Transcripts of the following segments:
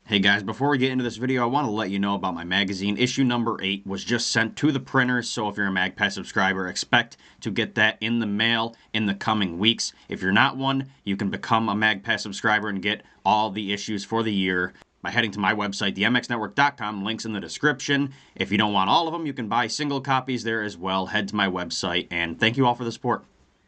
Hey guys, before we get into this video, I want to let you know about my magazine. Issue number 8 was just sent to the printers, so if you're a MagPass subscriber, expect to get that in the mail in the coming weeks. If you're not one, you can become a MagPass subscriber and get all the issues for the year by heading to my website, themxnetwork.com, links in the description. If you don't want all of them, you can buy single copies there as well. Head to my website, and thank you all for the support.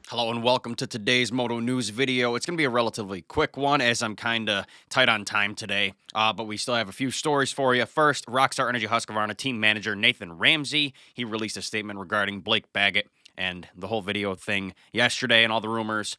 Hello and welcome to today's Moto News video. It's going to be a relatively quick one as I'm kind of tight on time today, but we still have a few stories for you. First, Rockstar Energy Husqvarna team manager Nathan Ramsey, he released a statement regarding Blake Baggett and the whole video thing yesterday and all the rumors.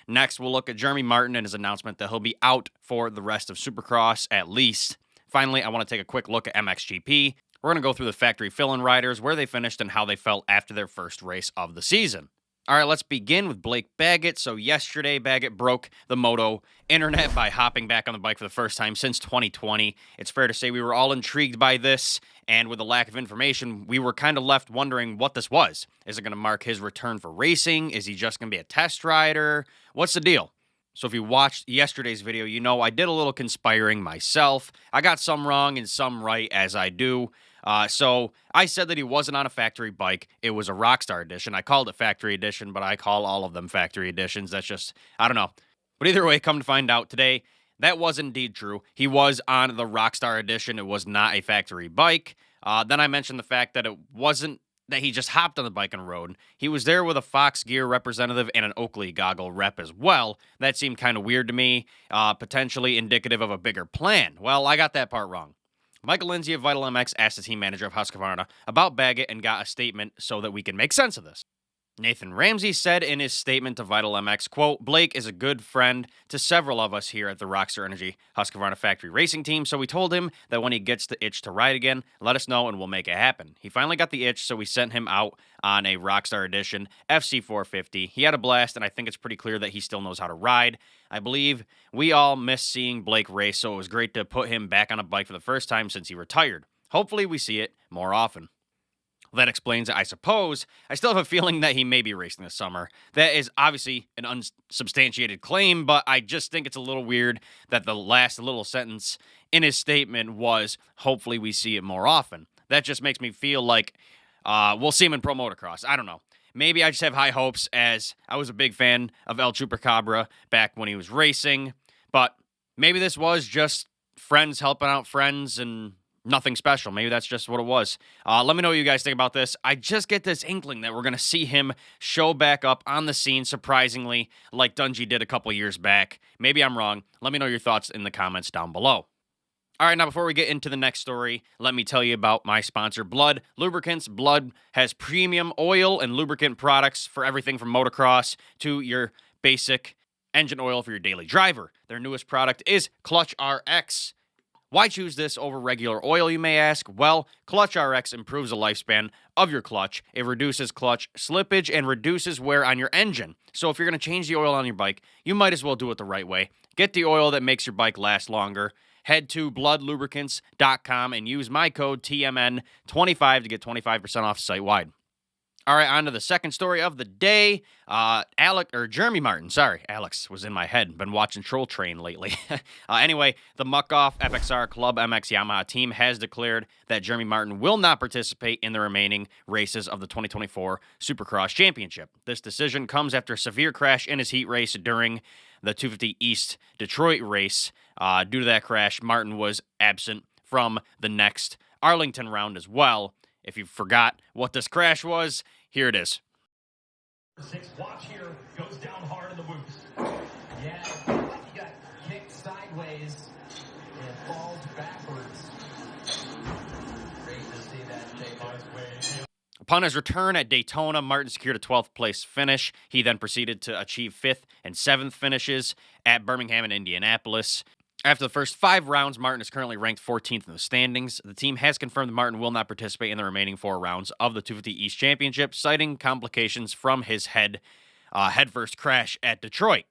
Next, we'll look at Jeremy Martin and his announcement that he'll be out for the rest of Supercross at least. Finally, I want to take a quick look at MXGP. We're going to go through the factory fill-in riders, where they finished, and how they felt after their first race of the season. All right, let's begin with Blake Baggett. So yesterday, Baggett broke the Moto internet by hopping back on the bike for the first time since 2020. It's fair to say we were all intrigued by this, and with the lack of information, we were kind of left wondering what this was. Is it going to mark his return for racing? Is he just going to be a test rider? What's the deal? So if you watched yesterday's video, you know I did a little conspiring myself. I got some wrong and some right, as I do. So I said that he wasn't on a factory bike. It was a Rockstar Edition. I called it Factory Edition, but I call all of them Factory Editions. That's just, I don't know. But either way, come to find out today, that was indeed true. He was on the Rockstar Edition. It was not a factory bike. Then I mentioned the fact that it wasn't that he just hopped on the bike and rode. He was there with a Fox Gear representative and an Oakley goggle rep as well. That seemed kind of weird to me, potentially indicative of a bigger plan. Well, I got that part wrong. Michael Lindsay of Vital MX asked the team manager of Husqvarna about Baggett and got a statement so that we can make sense of this. Nathan Ramsey said in his statement to Vital MX, quote, Blake is a good friend to several of us here at the Rockstar Energy Husqvarna factory racing team, so we told him that when he gets the itch to ride again, let us know and we'll make it happen. He finally got the itch, so we sent him out on a Rockstar Edition FC450. He had a blast, and I think it's pretty clear that he still knows how to ride. I believe we all miss seeing Blake race, so it was great to put him back on a bike for the first time since he retired. Hopefully we see it more often. Well, that explains it, I suppose. I still have a feeling that he may be racing this summer. That is obviously an unsubstantiated claim, but I just think it's a little weird that the last little sentence in his statement was, hopefully we see it more often. That just makes me feel like we'll see him in Pro Motocross. I don't know. Maybe I just have high hopes, as I was a big fan of El Chupacabra back when he was racing, but maybe this was just friends helping out friends and nothing special. Maybe that's just what it was. Let me know what you guys think about this. I just get this inkling that we're going to see him show back up on the scene, surprisingly, like Dungey did a couple years back. Maybe I'm wrong. Let me know your thoughts in the comments down below. All right, now before we get into the next story, let me tell you about my sponsor, Blood Lubricants. Blood has premium oil and lubricant products for everything from motocross to your basic engine oil for your daily driver. Their newest product is Clutch RX. Why choose this over regular oil, you may ask? Well, Clutch RX improves the lifespan of your clutch. It reduces clutch slippage and reduces wear on your engine. So if you're going to change the oil on your bike, you might as well do it the right way. Get the oil that makes your bike last longer. Head to bloodlubricants.com and use my code TMN25 to get 25% off site-wide. All right, on to the second story of the day. Jeremy Martin, sorry, Alex was in my head. Been watching Troll Train lately. Anyway, the Muc-Off FXR ClubMX Yamaha team has declared that Jeremy Martin will not participate in the remaining races of the 2024 Supercross Championship. This decision comes after a severe crash in his heat race during the 250 East Detroit race. Due to that crash, Martin was absent from the next Arlington round as well. If you forgot what this crash was, here it is. Six watch here goes down hard in the boots. Yeah, he got kicked sideways and falls backwards. Great to see that J-Mart. Upon his return at Daytona, Martin secured a 12th place finish. He then proceeded to achieve 5th and 7th finishes at Birmingham and Indianapolis. After the first 5 rounds, Martin is currently ranked 14th in the standings. The team has confirmed that Martin will not participate in the remaining 4 rounds of the 250 East Championship, citing complications from his headfirst crash at Detroit.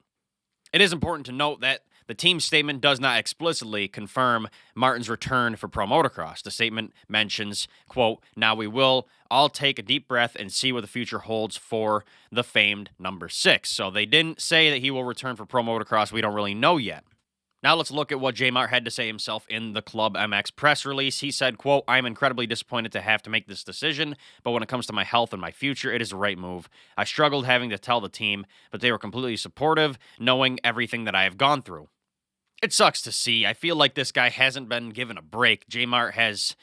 It is important to note that the team's statement does not explicitly confirm Martin's return for Pro Motocross. The statement mentions, quote, now we will all take a deep breath and see what the future holds for the famed number 6. So they didn't say that he will return for Pro Motocross. We don't really know yet. Now let's look at what J-Mart had to say himself in the ClubMX press release. He said, quote, "I am incredibly disappointed to have to make this decision, but when it comes to my health and my future, it is the right move. I struggled having to tell the team, but they were completely supportive, knowing everything that I have gone through." It sucks to see. I feel like this guy hasn't been given a break. J-Mart has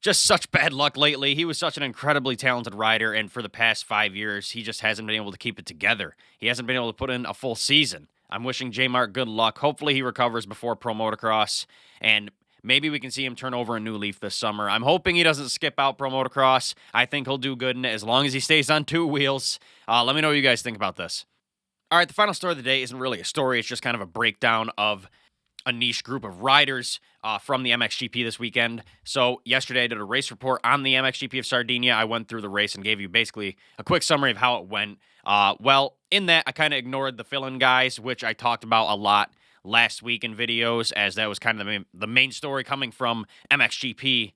just such bad luck lately. He was such an incredibly talented rider, and for the past 5 years, he just hasn't been able to keep it together. He hasn't been able to put in a full season. I'm wishing J-Mart good luck. Hopefully he recovers before Pro Motocross, and maybe we can see him turn over a new leaf this summer. I'm hoping he doesn't skip out Pro Motocross. I think he'll do good in it as long as he stays on 2 wheels. Let me know what you guys think about this. All right, the final story of the day isn't really a story. It's just kind of a breakdown of a niche group of riders from the MXGP this weekend. So yesterday I did a race report on the MXGP of Sardegna. I went through the race and gave you basically a quick summary of how it went. Well, in that, I kind of ignored the fill-in guys, which I talked about a lot last week in videos, as that was kind of the main story coming from MXGP.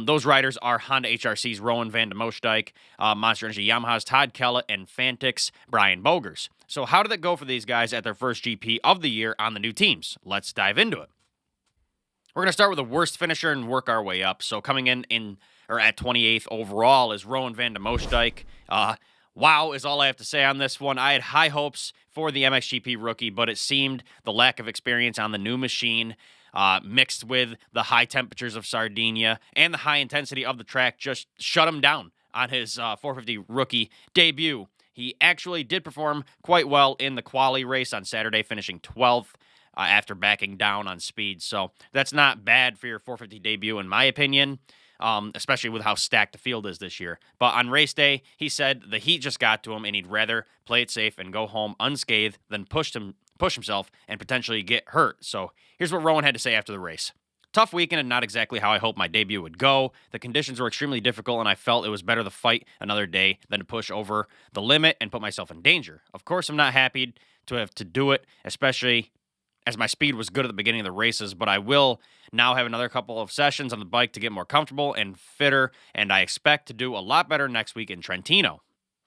Those riders are Honda HRC's Roan Van De Moosidjk, Monster Energy Yamaha's Todd, Kellet, and Fantic's Brian Bogers. So how did it go for these guys at their first GP of the year on the new teams? Let's dive into it. We're going to start with the worst finisher and work our way up. So coming in or at 28th overall is Roan Van De Moosidjk. Wow is all I have to say on this one. I had high hopes for the MXGP rookie, but it seemed the lack of experience on the new machine, mixed with the high temperatures of Sardinia and the high intensity of the track, just shut him down on his 450 rookie debut. He actually did perform quite well in the quali race on Saturday, finishing 12th after backing down on speed. So that's not bad for your 450 debut, in my opinion. Especially with how stacked the field is this year. But on race day, he said the heat just got to him and he'd rather play it safe and go home unscathed than push himself and potentially get hurt. So here's what Rowan had to say after the race. "Tough weekend and not exactly how I hoped my debut would go. The conditions were extremely difficult and I felt it was better to fight another day than to push over the limit and put myself in danger. Of course, I'm not happy to have to do it, especially as my speed was good at the beginning of the races, but I will now have another couple of sessions on the bike to get more comfortable and fitter, and I expect to do a lot better next week in Trentino."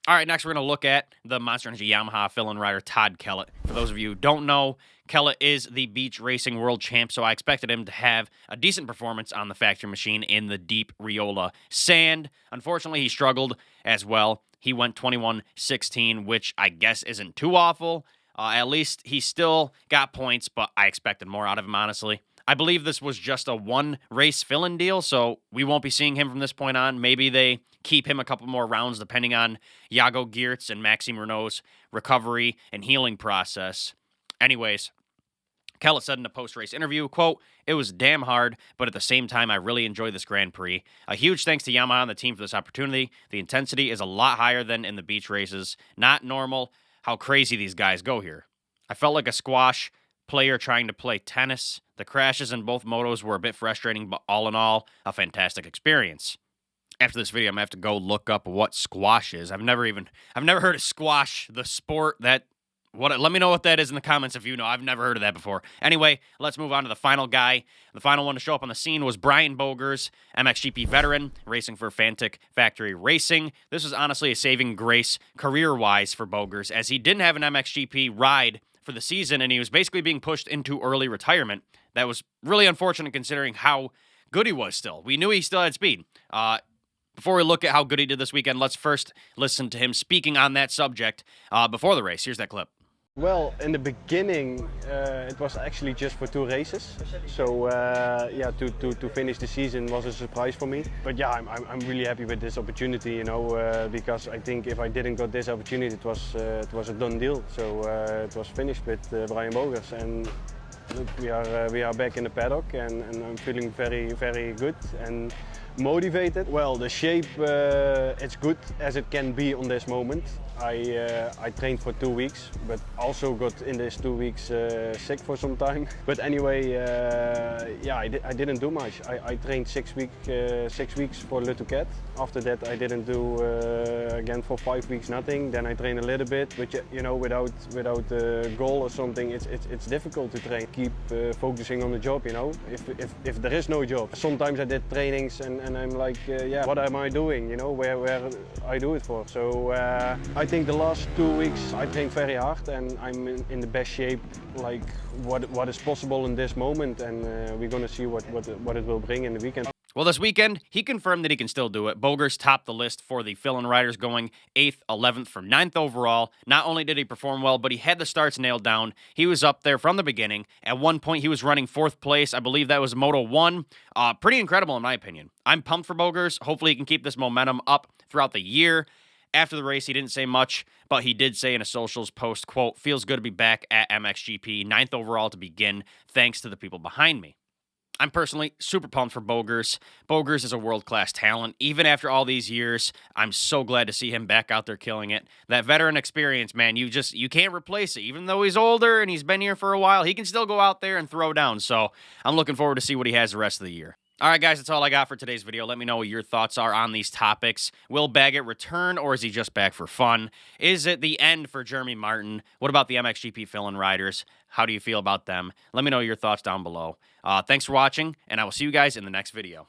All right, next we're going to look at the Monster Energy Yamaha fill-in rider Todd Kellet. For those of you who don't know, Kellet is the beach racing world champ, so I expected him to have a decent performance on the factory machine in the deep Riola sand. Unfortunately, he struggled as well. He went 21-16, which I guess isn't too awful. At least he still got points, but I expected more out of him, honestly. I believe this was just a one-race fill-in deal, so we won't be seeing him from this point on. Maybe they keep him a couple more rounds, depending on Jago Geertz and Maxime Renault's recovery and healing process. Anyways, Kellet said in a post-race interview, quote, "It was damn hard, but at the same time, I really enjoyed this Grand Prix. A huge thanks to Yamaha and the team for this opportunity. The intensity is a lot higher than in the beach races. Not normal how crazy these guys go here. I felt like a squash player trying to play tennis. The crashes in both motos were a bit frustrating, but all in all, a fantastic experience." After this video, I'm gonna have to go look up what squash is. I've never heard of squash, the sport. Let me know what that is in the comments if you know. I've never heard of that before. Anyway, let's move on to the final guy. The final one to show up on the scene was Brian Bogers, MXGP veteran, racing for Fantic Factory Racing. This was honestly a saving grace career-wise for Bogers, as he didn't have an MXGP ride for the season, and he was basically being pushed into early retirement. That was really unfortunate considering how good he was still. We knew he still had speed. Before we look at how good he did this weekend, let's first listen to him speaking on that subject before the race. Here's that clip. Well, in the beginning, it was actually just for 2 races. So yeah, to finish the season was a surprise for me. But yeah, I'm really happy with this opportunity, you know, because I think if I didn't got this opportunity, it was a done deal. So it was finished with Brian Bogers, and look, we are back in the paddock, and I'm feeling very, very good and motivated. Well, the shape, it's good as it can be on this moment. I trained for 2 weeks, but also got in these 2 weeks sick for some time. But anyway, yeah, I didn't do much. I trained 6 weeks for lakc. After that, I didn't do again for 5 weeks nothing. Then I trained a little bit, but you know, without a goal or something, it's difficult to train. Keep focusing on the job, you know. If there is no job, sometimes I did trainings and and I'm like, yeah, what am I doing? You know, where I do it for. So I think the last 2 weeks I trained very hard, and I'm in the best shape, like what is possible in this moment, and we're gonna see what it will bring in the weekend. Well, this weekend, he confirmed that he can still do it. Bogers topped the list for the fill-in riders, going 8th, 11th from 9th overall. Not only did he perform well, but he had the starts nailed down. He was up there from the beginning. At one point, he was running 4th place. I believe that was Moto 1. Pretty incredible, in my opinion. I'm pumped for Bogers. Hopefully, he can keep this momentum up throughout the year. After the race, he didn't say much, but he did say in a socials post, quote, "Feels good to be back at MXGP, 9th overall to begin, thanks to the people behind me." I'm personally super pumped for Bogers. Bogers is a world-class talent. Even after all these years, I'm so glad to see him back out there killing it. That veteran experience, man, you can't replace it. Even though he's older and he's been here for a while, he can still go out there and throw down. So I'm looking forward to see what he has the rest of the year. All right, guys, that's all I got for today's video. Let me know what your thoughts are on these topics. Will Baggett return, or is he just back for fun? Is it the end for Jeremy Martin? What about the MXGP fill-in riders? How do you feel about them? Let me know your thoughts down below. Thanks for watching, and I will see you guys in the next video.